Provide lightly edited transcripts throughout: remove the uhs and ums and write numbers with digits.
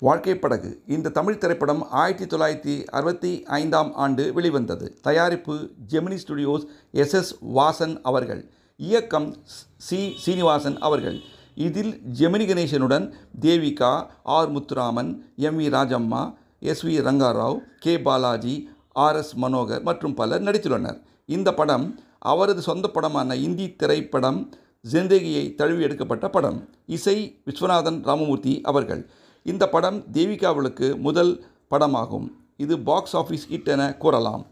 வாழ்க்கை படகு இந்த தமிழ் திரைப்படம் 1965ஆம் ஆண்டு வெளிவந்தது. தயாரிப்பு ஜெமினி ஸ்டுடியோஸ், எஸ். வாசன் அவர்கள். இயக்கம் சீனிவாசன் அவர்கள். இதில் ஜெமினி கணேசனுடன் Devika, R. Muthuraman, M. V. Rajamma, S. V. Rangarao, K. Balaji, R. S. Manohar மற்றும் பலர் நடித்துள்ளனர். இந்த படம் அவரது சொந்த படமான இந்தி திரைப்படம் ஜிந்தகியை தழுவி எடுக்கப்பட்ட படம். இசை விஸ்வநாதன் ராமமூர்த்தி அவர்கள். இந்த படம் தேவிகாவுக்கு முதல் படமாகும். இது பாக்ஸ் ஆஃபீஸ் ஹிட் என கூறலாம்.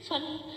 Son